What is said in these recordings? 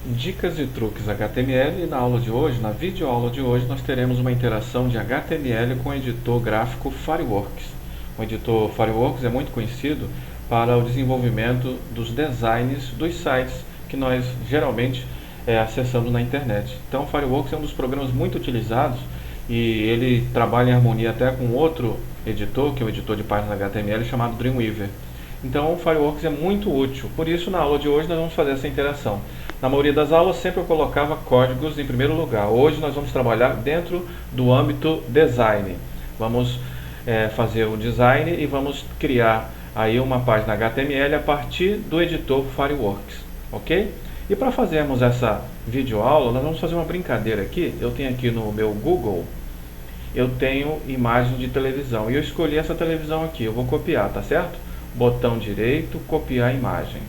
Dicas e truques HTML e na aula de hoje, na videoaula de hoje, nós teremos uma interação de HTML com o editor gráfico Fireworks. O editor Fireworks é muito conhecido para o desenvolvimento dos designs dos sites que nós geralmente acessamos na internet. Então o Fireworks é um dos programas muito utilizados e ele trabalha em harmonia até com outro editor, que é o editor de páginas HTML chamado Dreamweaver. Então o Fireworks é muito útil, por isso na aula de hoje nós vamos fazer essa interação. Na maioria das aulas sempre eu colocava códigos em primeiro lugar. Hoje nós vamos trabalhar dentro do âmbito design. Vamos fazer o design e vamos criar aí uma página HTML a partir do editor Fireworks, ok? E para fazermos essa videoaula, nós vamos fazer uma brincadeira aqui. Eu tenho aqui no meu Google, eu tenho imagem de televisão e eu escolhi essa televisão aqui. Eu vou copiar, tá certo? Botão direito, copiar imagem.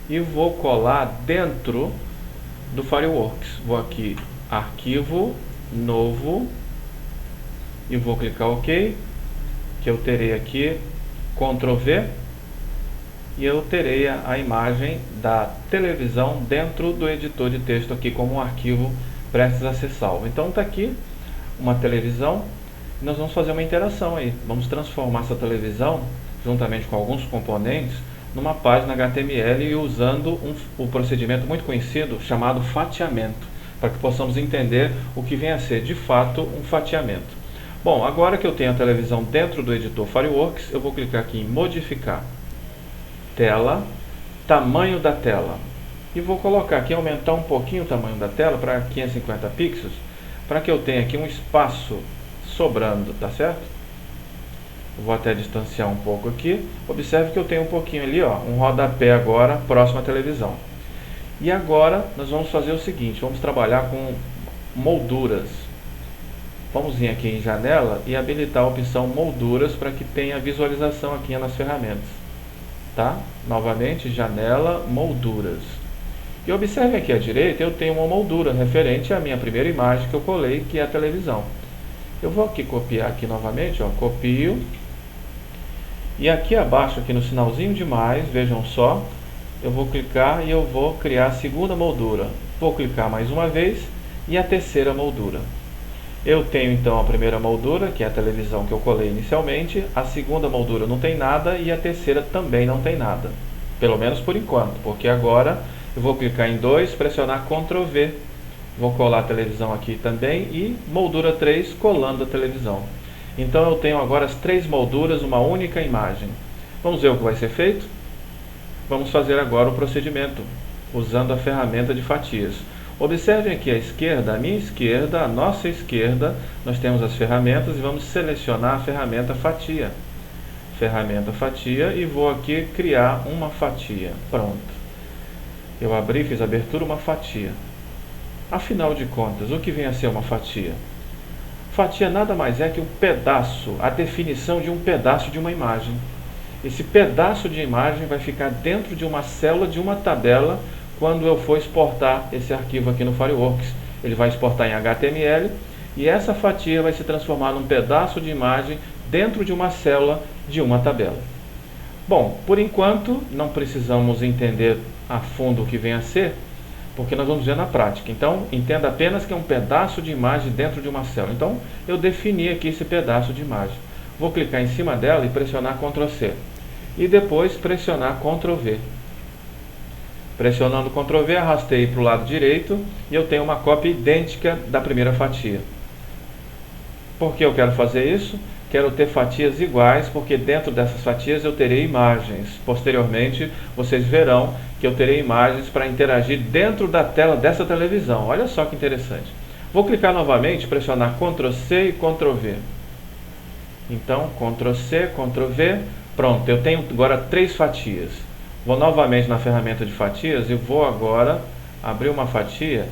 E vou colar dentro do Fireworks. Vou aqui, arquivo, novo, e vou clicar OK, que eu terei aqui Ctrl V, e eu terei a imagem da televisão dentro do editor de texto aqui como um arquivo prestes a ser salvo. Então está aqui uma televisão, e nós vamos fazer uma interação aí. Vamos transformar essa televisão, juntamente com alguns componentes, numa página HTML e usando o procedimento muito conhecido chamado fatiamento, para que possamos entender o que vem a ser de fato um fatiamento. Bom, agora que eu tenho a televisão dentro do editor Fireworks, eu vou clicar aqui em modificar tela, tamanho da tela, e vou colocar aqui, aumentar um pouquinho o tamanho da tela para 550 pixels, para que eu tenha aqui um espaço sobrando, tá certo? Vou até distanciar um pouco aqui. Observe que eu tenho um pouquinho ali, ó, um rodapé agora próximo à televisão. E agora nós vamos fazer o seguinte, vamos trabalhar com molduras. Vamos vir aqui em janela e habilitar a opção molduras para que tenha visualização aqui nas ferramentas. Tá? Novamente, janela, molduras. E observe aqui à direita, eu tenho uma moldura referente à minha primeira imagem que eu colei, que é a televisão. Eu vou aqui copiar aqui novamente, ó, copio. E aqui abaixo, aqui no sinalzinho de mais, vejam só, eu vou clicar e eu vou criar a segunda moldura. Vou clicar mais uma vez e a terceira moldura. Eu tenho então a primeira moldura, que é a televisão que eu colei inicialmente, a segunda moldura não tem nada e a terceira também não tem nada. Pelo menos por enquanto, porque agora eu vou clicar em 2, pressionar Ctrl V. Vou colar a televisão aqui também e moldura 3 colando a televisão. Então eu tenho agora as 3 molduras, uma única imagem. Vamos ver o que vai ser feito? Vamos fazer agora o procedimento, usando a ferramenta de fatias. Observem aqui à esquerda, à minha esquerda, à nossa esquerda, nós temos as ferramentas e vamos selecionar a ferramenta fatia. Ferramenta fatia e vou aqui criar uma fatia. Pronto. Eu abri, fiz abertura, uma fatia. Afinal de contas, o que vem a ser uma fatia? Fatia nada mais é que um pedaço, a definição de um pedaço de uma imagem. Esse pedaço de imagem vai ficar dentro de uma célula de uma tabela quando eu for exportar esse arquivo aqui no Fireworks. Ele vai exportar em HTML e essa fatia vai se transformar num pedaço de imagem dentro de uma célula de uma tabela. Bom, por enquanto não precisamos entender a fundo o que vem a ser, porque nós vamos ver na prática. Então, entenda apenas que é um pedaço de imagem dentro de uma célula. Então, eu defini aqui esse pedaço de imagem. Vou clicar em cima dela e pressionar Ctrl C. E depois pressionar Ctrl V. Pressionando Ctrl V, arrastei para o lado direito e eu tenho uma cópia idêntica da primeira fatia. Por que eu quero fazer isso? Quero ter fatias iguais, porque dentro dessas fatias eu terei imagens. Posteriormente, vocês verão que eu terei imagens para interagir dentro da tela dessa televisão. Olha só que interessante. Vou clicar novamente, pressionar Ctrl C e Ctrl V. Então, Ctrl C, Ctrl V. Pronto, eu tenho agora 3 fatias. Vou novamente na ferramenta de fatias e vou agora abrir uma fatia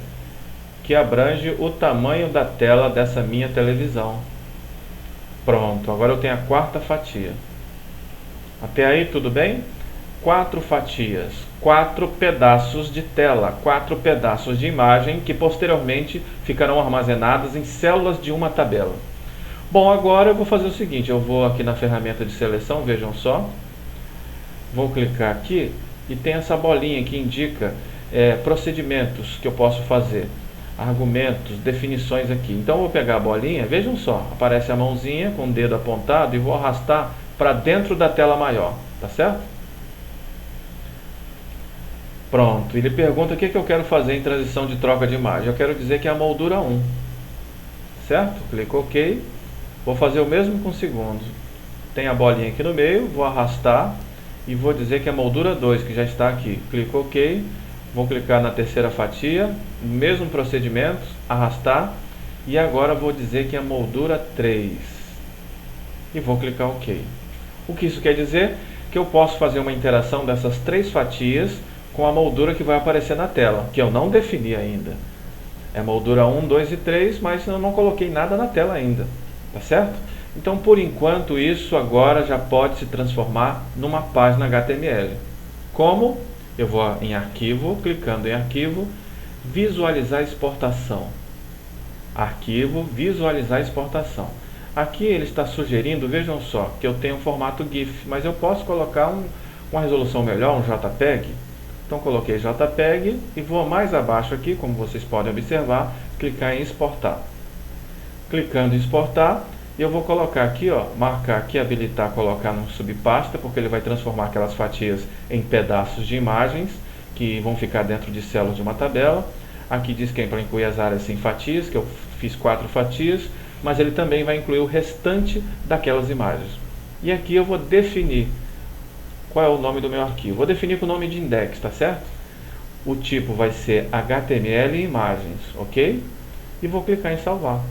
que abrange o tamanho da tela dessa minha televisão. Pronto, agora eu tenho a 4ª fatia. Até aí tudo bem? 4 fatias, 4 pedaços de tela, 4 pedaços de imagem que posteriormente ficarão armazenadas em células de uma tabela. Bom, agora eu vou fazer o seguinte, eu vou aqui na ferramenta de seleção, vejam só. Vou clicar aqui e tem essa bolinha que indica procedimentos que eu posso fazer, argumentos, definições aqui. Então eu vou pegar a bolinha, vejam só, aparece a mãozinha com o dedo apontado e vou arrastar para dentro da tela maior, tá certo? Pronto, ele pergunta o que eu quero fazer em transição de troca de imagem. Eu quero dizer que é a moldura 1, certo? Clico OK, vou fazer o mesmo com o segundo. Tem a bolinha aqui no meio, vou arrastar e vou dizer que é a moldura 2, que já está aqui. Clico OK, vou clicar na terceira fatia, mesmo procedimento, arrastar, e agora vou dizer que é a moldura 3. E vou clicar OK. O que isso quer dizer? Que eu posso fazer uma interação dessas 3 fatias com a moldura que vai aparecer na tela, que eu não defini ainda. É moldura 1, 2 e 3, mas eu não coloquei nada na tela ainda, tá certo? Então, por enquanto, isso agora já pode se transformar numa página HTML. Como? Eu vou em arquivo, clicando em arquivo, visualizar exportação. Arquivo, visualizar exportação. Aqui ele está sugerindo, vejam só, que eu tenho um formato GIF, mas eu posso colocar uma resolução melhor, um JPEG. Então coloquei JPEG e vou mais abaixo aqui, como vocês podem observar, clicar em exportar. Clicando em exportar, eu vou colocar aqui, ó, marcar aqui, habilitar, colocar num subpasta, porque ele vai transformar aquelas fatias em pedaços de imagens, que vão ficar dentro de células de uma tabela. Aqui diz que é para incluir as áreas em fatias, que eu fiz 4 fatias, mas ele também vai incluir o restante daquelas imagens. E aqui eu vou definir qual é o nome do meu arquivo. Vou definir com o nome de index, tá certo? O tipo vai ser HTML imagens, ok? E vou clicar em salvar.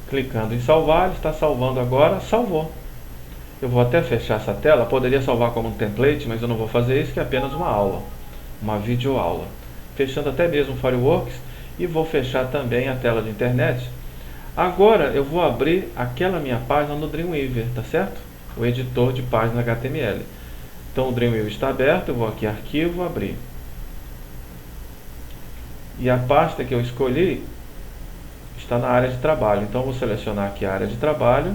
Clicando em salvar, ele está salvando agora, salvou. Eu vou até fechar essa tela, poderia salvar como um template, mas eu não vou fazer isso, que é apenas uma aula, uma videoaula. Fechando até mesmo o Fireworks e vou fechar também a tela de internet. Agora eu vou abrir aquela minha página no Dreamweaver, tá certo? O editor de página HTML. Então o Dreamweaver está aberto, eu vou aqui arquivo, abrir. E a pasta que eu escolhi está na área de trabalho. Então eu vou selecionar aqui a área de trabalho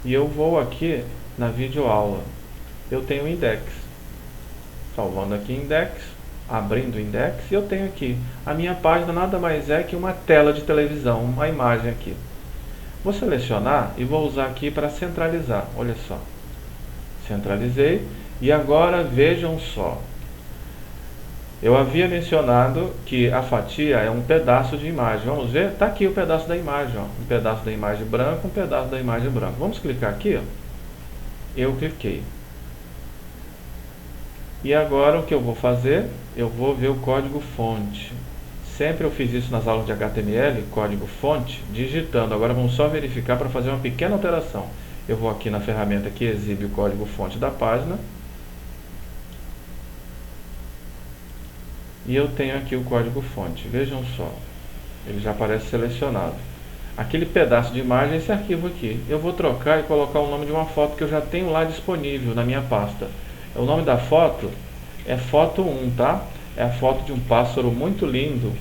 e eu vou aqui na videoaula. Eu tenho o index. Salvando aqui index, abrindo o index e eu tenho aqui. A minha página nada mais é que uma tela de televisão, uma imagem aqui. Vou selecionar e vou usar aqui para centralizar. Olha só. Centralizei. E agora vejam só. Eu havia mencionado que a fatia é um pedaço de imagem. Vamos ver? Está aqui o pedaço da imagem. Ó. Um pedaço da imagem branca, um pedaço da imagem branca. Vamos clicar aqui. Ó. Eu cliquei. E agora o que eu vou fazer? Eu vou ver o código fonte. Sempre eu fiz isso nas aulas de HTML, código fonte, digitando. Agora vamos só verificar para fazer uma pequena alteração. Eu vou aqui na ferramenta que exibe o código fonte da página. E eu tenho aqui o código fonte. Vejam só. Ele já aparece selecionado. Aquele pedaço de imagem é esse arquivo aqui. Eu vou trocar e colocar o nome de uma foto que eu já tenho lá disponível na minha pasta. O nome da foto é foto 1, tá? É a foto de um pássaro muito lindo,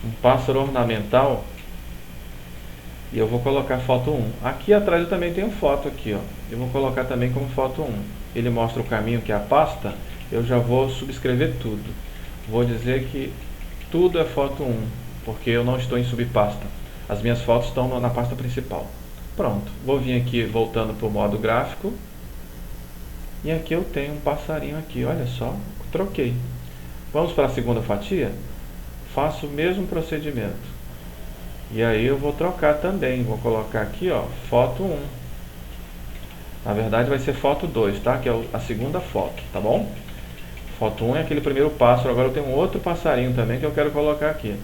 um pássaro ornamental, e eu vou colocar foto 1. Aqui atrás eu também tenho foto aqui, ó. Eu vou colocar também como foto 1. Ele mostra o caminho que é a pasta, eu já vou subscrever tudo. Vou dizer que tudo é foto 1, porque eu não estou em subpasta. As minhas fotos estão na pasta principal. Pronto, vou vir aqui voltando para o modo gráfico, e aqui eu tenho um passarinho aqui, olha só, troquei. Vamos para a segunda fatia? Faço o mesmo procedimento. E aí eu vou trocar também. Vou colocar aqui, ó, foto 1. Na verdade vai ser foto 2, tá? Que é a segunda foto, tá bom? Foto 1 é aquele primeiro pássaro. Agora eu tenho um outro passarinho também que eu quero colocar aqui.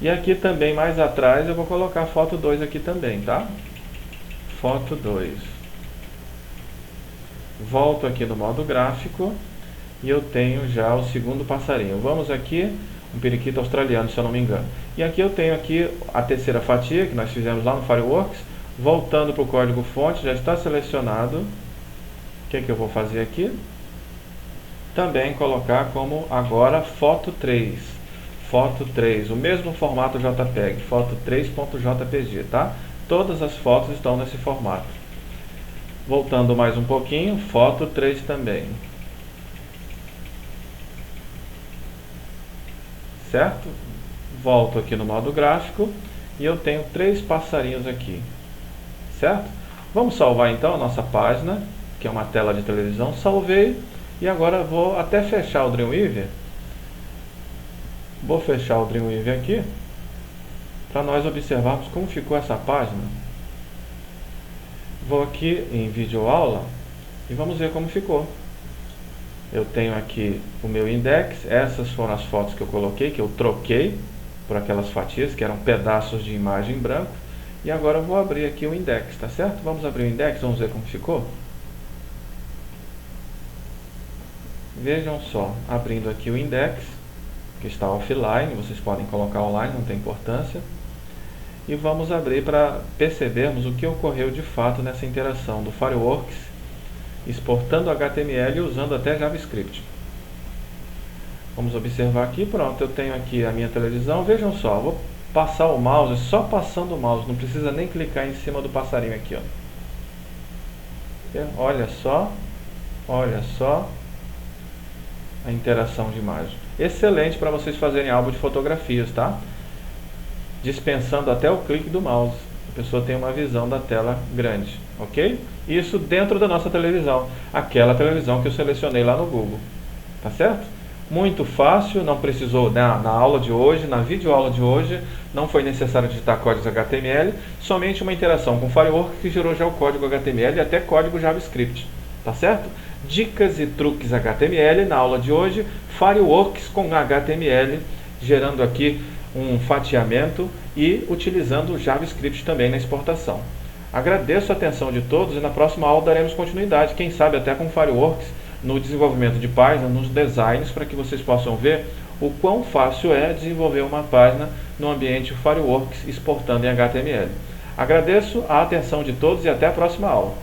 E aqui também, mais atrás, eu vou colocar foto 2 aqui também, tá? Foto 2. Volto aqui no modo gráfico. E eu tenho já o segundo passarinho. Vamos aqui, um periquito australiano, se eu não me engano. E aqui eu tenho aqui a terceira fatia, que nós fizemos lá no Fireworks. Voltando para o código fonte, já está selecionado. O que é que eu vou fazer aqui? Também colocar como agora foto 3. Foto 3, o mesmo formato JPEG, foto 3.jpg, tá? Todas as fotos estão nesse formato. Voltando mais um pouquinho, foto 3 também. certo? Volto aqui no modo gráfico e eu tenho 3 passarinhos aqui, certo? Vamos salvar então a nossa página, que é uma tela de televisão. Salvei e agora vou até fechar o Dreamweaver. Vou fechar o Dreamweaver aqui para nós observarmos como ficou essa página. Vou aqui em vídeo aula e vamos ver como ficou. Eu tenho aqui o meu index, essas foram as fotos que eu coloquei, que eu troquei por aquelas fatias que eram pedaços de imagem em branco. E agora eu vou abrir aqui o index, tá certo? Vamos abrir o index, vamos ver como ficou. Vejam só, abrindo aqui o index, que está offline, vocês podem colocar online, não tem importância. E vamos abrir para percebermos o que ocorreu de fato nessa interação do Fireworks, exportando HTML e usando até JavaScript. Vamos observar aqui, pronto, eu tenho aqui a minha televisão. Vejam só, vou passar o mouse, só passando o mouse, não precisa nem clicar em cima do passarinho aqui, ó. Olha só a interação de imagem. Excelente para vocês fazerem álbum de fotografias, tá? Dispensando até o clique do mouse. A pessoa tem uma visão da tela grande, ok? Isso dentro da nossa televisão, aquela televisão que eu selecionei lá no Google, tá certo? Muito fácil, não precisou, na aula de hoje, na videoaula de hoje, não foi necessário digitar códigos HTML, somente uma interação com o Fireworks que gerou já o código HTML e até código JavaScript, tá certo? Dicas e truques HTML na aula de hoje, Fireworks com HTML, gerando aqui um fatiamento e utilizando o JavaScript também na exportação. Agradeço a atenção de todos e na próxima aula daremos continuidade, quem sabe até com Fireworks, no desenvolvimento de página, nos designs, para que vocês possam ver o quão fácil é desenvolver uma página no ambiente Fireworks exportando em HTML. Agradeço a atenção de todos e até a próxima aula.